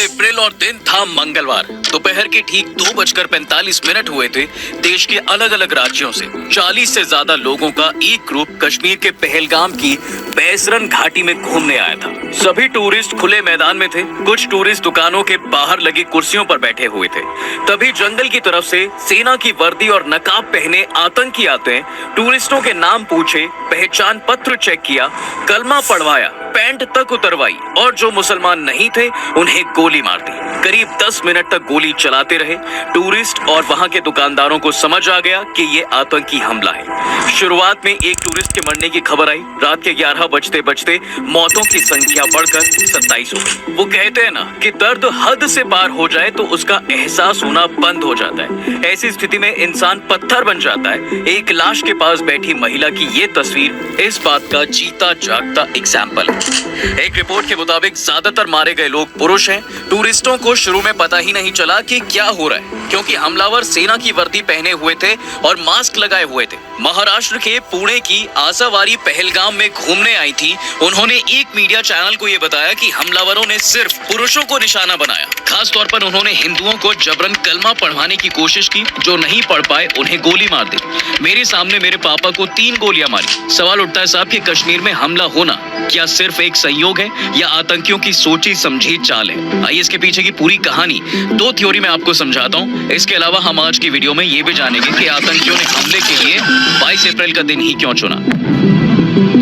अप्रैल और दिन था मंगलवार। दोपहर के ठीक 2:45 हुए थे। देश के अलग अलग राज्यों से 40 से ज्यादा लोगों का एक ग्रुप कश्मीर के पहलगाम की बैसरन घाटी में घूमने आया था। सभी टूरिस्ट खुले मैदान में थे। कुछ टूरिस्ट दुकानों के बाहर लगी कुर्सियों पर बैठे हुए थे। तभी जंगल की तरफ से सेना की वर्दी और नकाब पहने आतंकी आते हैं। टूरिस्टों के नाम पूछे, पहचान पत्र चेक किया, कलमा पढ़वाया, पैंट तक उतरवाई और जो मुसलमान नहीं थे उन्हें गोली मार दी। करीब 10 मिनट तक गोली चलाते रहे। टूरिस्ट और वहां के दुकानदारों को समझ आ गया कि ये आतंकी हमला है। शुरुआत में एक टूरिस्ट के मरने की खबर आई। रात के 11 बजते बजते मौतों की संख्या बढ़कर 27 हो गई। वो कहते हैं ना कि दर्द हद से पार हो जाए तो उसका एहसास होना बंद हो जाता है। ऐसी स्थिति में इंसान पत्थर बन जाता है। एक लाश के पास बैठी महिला की ये तस्वीर इस बात का जीता जागता एग्जाम्पल है। एक रिपोर्ट के मुताबिक ज्यादातर मारे गए लोग पुरुष हैं। टूरिस्टों को शुरू में पता ही नहीं चला कि क्या हो रहा है, क्योंकि हमलावर सेना की वर्दी पहने हुए थे और मास्क लगाए हुए थे। महाराष्ट्र के पुणे की आशावारी पहलगाम में घूमने आई थी। उन्होंने एक मीडिया चैनल को यह बताया कि हमलावरों ने सिर्फ पुरुषों को निशाना बनाया। खास तौर पर उन्होंने हिंदुओं को जबरन कलमा पढ़वाने की कोशिश की। जो नहीं पढ़ पाए उन्हें गोली मार दी। मेरे सामने मेरे पापा को 3 गोलियां मारी। सवाल उठता है साहब कि कश्मीर में हमला होना क्या सिर्फ एक संयोग है या आतंकियों की सोची समझी चाल है? आइए इसके पीछे की पूरी कहानी 2 थ्योरी में आपको समझाता हूँ। इसके अलावा हम आज की वीडियो में ये भी जानेंगे कि आतंकियों ने हमले के लिए 22 अप्रैल का दिन ही क्यों चुना।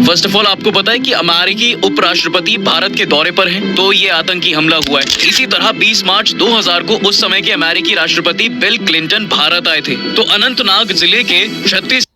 फर्स्ट ऑफ ऑल आपको पता है कि अमेरिकी उपराष्ट्रपति भारत के दौरे पर हैं, तो ये आतंकी हमला हुआ है। इसी तरह 20 मार्च 2000 को उस समय के अमेरिकी राष्ट्रपति बिल क्लिंटन भारत आए थे। तो अनंतनाग जिले के 36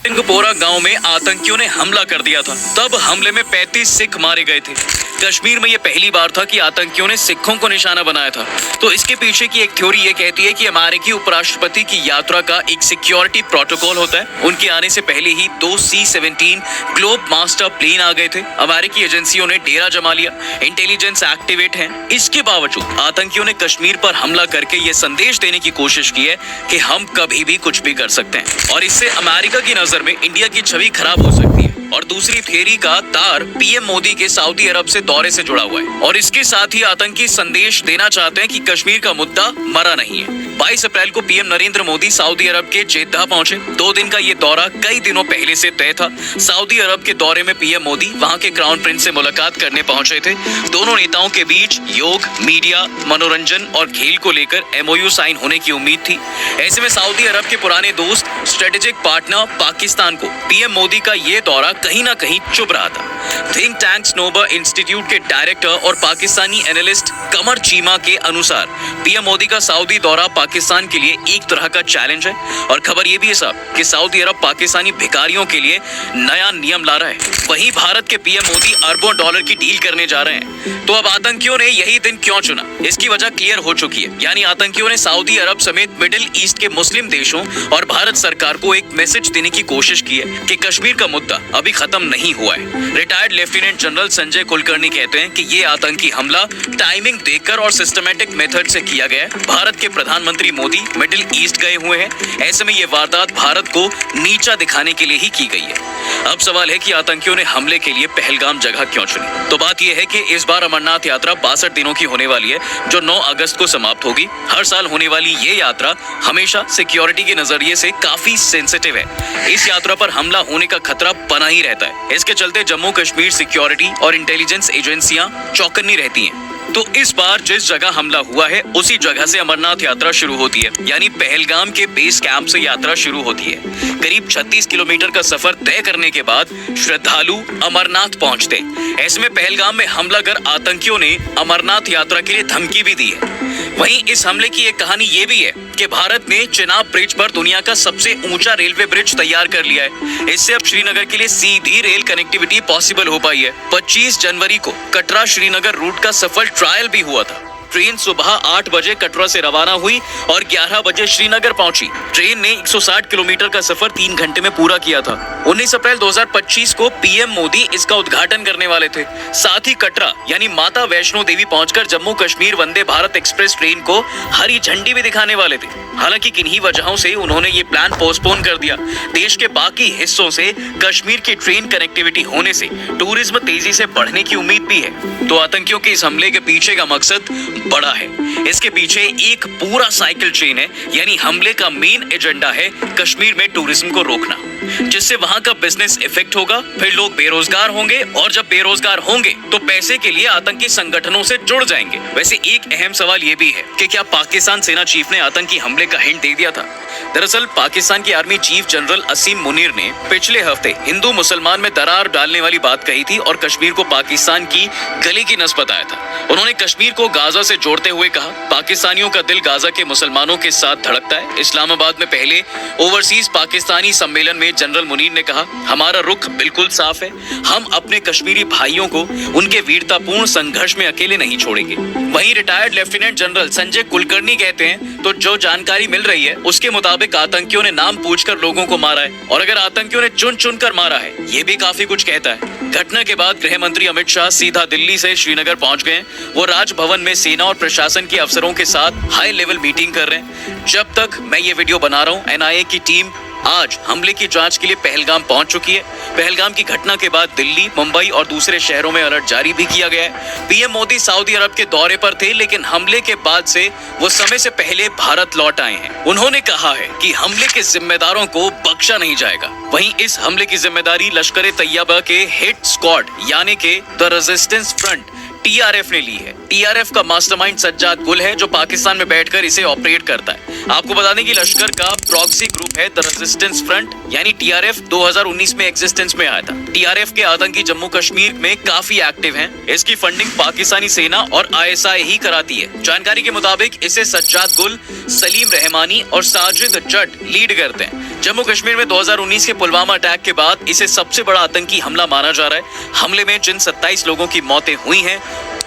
सिंहपोरा गांव में आतंकियों ने हमला कर दिया था। तब हमले में 35 सिख मारे गए थे। कश्मीर में यह पहली बार था कि आतंकियों ने सिखों को निशाना बनाया था। तो इसके पीछे की एक थ्योरी ये कहती है कि अमेरिकी उपराष्ट्रपति की यात्रा का एक सिक्योरिटी प्रोटोकॉल होता है। उनके आने से पहले ही 2 C-17 ग्लोब मास्टर प्लेन आ गए थे। अमेरिकी एजेंसियों ने डेरा जमा लिया। इंटेलिजेंस एक्टिवेट है। इसके बावजूद आतंकियों ने कश्मीर पर हमला करके ये संदेश देने की कोशिश की है कि हम कभी भी कुछ भी कर सकते हैं और इससे अमेरिका की नजर में इंडिया की छवि खराब हो सकती है। और दूसरी थियरी का तार पीएम मोदी के सऊदी अरब से दौरे से जुड़ा हुआ है और इसके साथ ही आतंकी संदेश देना चाहते हैं कि कश्मीर का मुद्दा मरा नहीं है। 22 अप्रैल को पीएम नरेंद्र मोदी सऊदी अरब के जेद्दा पहुंचे। 2 दिन का ये दौरा कई दिनों पहले से तय था। सऊदी अरब के दौरे में पीएम मोदी वहां के क्राउन प्रिंस से मुलाकात करने पहुंचे थे। दोनों नेताओं के बीच योग, मीडिया, मनोरंजन और खेल को लेकर MOU साइन होने की उम्मीद थी। ऐसे में सऊदी अरब के पुराने दोस्त, स्ट्रेटेजिक पार्टनर पाकिस्तान को पीएम मोदी का ये दौरा कहीं ना कहीं चुभ रहा था। थिंक टैंक स्नोबर इंस्टीट्यूट के डायरेक्टर और पाकिस्तानी एनालिस्ट कमर चीमा के अनुसार पीएम मोदी का सऊदी दौरा पाकिस्तान के लिए एक तरह का चैलेंज है। और खबर ये भी है साहब कि सऊदी अरब पाकिस्तानी भिखारियों के लिए नया नियम ला रहा है। वहीं भारत के पीएम मोदी अरबों डॉलर की डील करने जा रहे हैं। तो अब आतंकियों ने यही दिन क्यों चुना, इसकी वजह क्लियर हो चुकी है। यानी आतंकियों ने सऊदी अरब समेत मिडिल ईस्ट के मुस्लिम देशों और भारत सरकार को एक मैसेज देने की कोशिश की है कि कश्मीर का मुद्दा अभी खत्म नहीं हुआ है। Retired lieutenant general Sanjay Kulkarni कहते हैं कि ये आतंकी हमला टाइमिंग देखकर और सिस्टमैटिक मेथड से किया गया है। भारत के प्रधानमंत्री मोदी मिडिल ईस्ट गए हुए हैं। ऐसे में ये वारदात भारत को नीचा दिखाने के लिए ही की गई है। अब सवाल है कि आतंकियों ने हमले के लिए पहलगाम जगह क्यों चुनी। तो बात यह है कि इस बार अमरनाथ यात्रा 62 दिनों की होने वाली है, जो 9 अगस्त को समाप्त होगी। हर साल होने वाली ये यात्रा हमेशा सिक्योरिटी के नजरिए से काफी सेंसिटिव है। इस यात्रा पर हमला होने का खतरा बना ही रहता है। इसके चलते जम्मू कश्मीर सिक्योरिटी और इंटेलिजेंस एजेंसियां चौकन्नी रहती हैं। तो इस बार जिस जगह हमला हुआ है उसी जगह से अमरनाथ यात्रा शुरू होती है। यानी पहलगाम के बेस कैंप से यात्रा शुरू होती है। करीब 36 किलोमीटर का सफर तय करने के बाद श्रद्धालु अमरनाथ पहुंचते। ऐसे में पहलगाम में हमला कर आतंकियों ने अमरनाथ यात्रा के लिए धमकी भी दी है। वहीं इस हमले की एक कहानी ये भी है कि भारत ने चिनाब ब्रिज पर दुनिया का सबसे ऊंचा रेलवे ब्रिज तैयार कर लिया है। इससे अब श्रीनगर के लिए सीधी रेल कनेक्टिविटी पॉसिबल हो पाई है। 25 जनवरी को कटरा श्रीनगर रूट का सफल ट्रायल भी हुआ था। ट्रेन सुबह 8 बजे कटरा से रवाना हुई और 11 बजे श्रीनगर पहुंची। ट्रेन ने 160 किलोमीटर का सफर 3 घंटे में पूरा किया था। 19 अप्रैल 2025 को पीएम मोदी इसका उद्घाटन करने वाले थे। साथ ही कटरा यानी माता वैष्णो देवी पहुंचकर जम्मू कश्मीर वंदे भारत एक्सप्रेस ट्रेन को हरी झंडी भी दिखाने वाले थे। हालांकि किन्हीं वजहों से उन्होंने ये प्लान पोस्टपोन कर दिया। देश के बाकी हिस्सों से कश्मीर की ट्रेन कनेक्टिविटी होने से टूरिज्म तेजी से बढ़ने की उम्मीद भी है। तो आतंकियों के इस हमले के पीछे का मकसद बड़ा है। इसके पीछे एक पूरा साइकिल चेन है, यानी हमले का मेन एजेंडा है कश्मीर में टूरिज्म को रोकना, जिससे वहां का बिजनेस इफेक्ट होगा। फिर लोग बेरोजगार होंगे और जब बेरोजगार होंगे तो पैसे के लिए आतंकी संगठनों से जुड़ जाएंगे। वैसे एक अहम सवाल ये भी है कि क्या पाकिस्तान सेना चीफ ने आतंकी हमले का हिंट दे दिया था? दरअसल पाकिस्तान की आर्मी चीफ जनरल असीम मुनीर ने पिछले हफ्ते हिंदू मुसलमान में दरार डालने वाली बात कही थी और कश्मीर को पाकिस्तान की गले की नस बताया था। उन्होंने कश्मीर को गाजा से जोड़ते हुए कहा, पाकिस्तानियों का दिल गाजा के मुसलमानों के साथ धड़कता है। इस्लामाबाद में पहले ओवरसीज पाकिस्तानी सम्मेलन में जनरल मुनीर ने कहा, हमारा रुख बिल्कुल साफ है, हम अपने कश्मीरी भाइयों को उनके वीरतापूर्ण संघर्ष में अकेले नहीं छोड़ेंगे। वहीं retired lieutenant general Sanjay Kulkarni कहते हैं, तो जो जानकारी मिल रही है उसके मुताबिक आतंकियों ने नाम पूछकर लोगों को मारा है और अगर आतंकियों ने चुन चुन कर मारा है, ये भी काफी कुछ कहता है। घटना के बाद गृह मंत्री अमित शाह सीधा दिल्ली से श्रीनगर पहुंच गए। वो राजभवन में सेना और प्रशासन के अफसरों के साथ हाई लेवल मीटिंग कर रहे हैं। जब तक मैं ये वीडियो बना रहा हूँ, एनआईए की टीम आज हमले की जांच के लिए पहलगाम पहुंच चुकी है। पहलगाम की घटना के बाद दिल्ली, मुंबई और दूसरे शहरों में अलर्ट जारी भी किया गया है। पीएम मोदी सऊदी अरब के दौरे पर थे, लेकिन हमले के बाद से वो समय से पहले भारत लौट आए हैं। उन्होंने कहा है कि हमले के जिम्मेदारों को बख्शा नहीं जाएगा। वहीं इस हमले की जिम्मेदारी लश्कर ए तैयबा के हिट स्क्वाड यानी के द रेजिस्टेंस फ्रंट टीआरएफ ने ली है। टीआरएफ का मास्टरमाइंड सज्जाद गुल है, जो पाकिस्तान में बैठकर इसे ऑपरेट करता है। आपको बता दें कि लश्कर का प्रॉक्सी ग्रुप है द रेजिस्टेंस फ्रंट यानी टीआरएफ 2019 में एग्जिस्टेंस में आया था। टीआरएफ के आतंकी जम्मू कश्मीर में काफी एक्टिव हैं। इसकी फंडिंग पाकिस्तानी सेना और आईएसआई ही कराती है। जानकारी के मुताबिक इसे सज्जाद गुल, सलीम रहमानी और साजिद जट लीड करते हैं। जम्मू कश्मीर में 2019 के पुलवामा अटैक के बाद इसे सबसे बड़ा आतंकी हमला माना जा रहा है। हमले में जिन 27 लोगों की मौतें हुई हैं,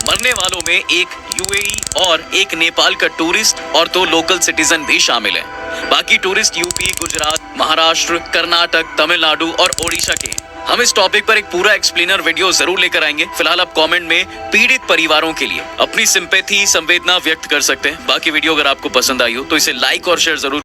मरने वालों में एक यूएई और एक नेपाल का टूरिस्ट और 2 लोकल सिटीजन भी शामिल हैं। बाकी टूरिस्ट यूपी, गुजरात, महाराष्ट्र, कर्नाटक, तमिलनाडु और ओडिशा के हैं। हम इस टॉपिक पर एक पूरा एक्सप्लेनर वीडियो जरूर लेकर आएंगे। फिलहाल आप कमेंट में पीड़ित परिवारों के लिए अपनी सिंपैथी, संवेदना व्यक्त कर सकते हैं। बाकी वीडियो अगर आपको पसंद आई हो तो इसे लाइक और शेयर जरूर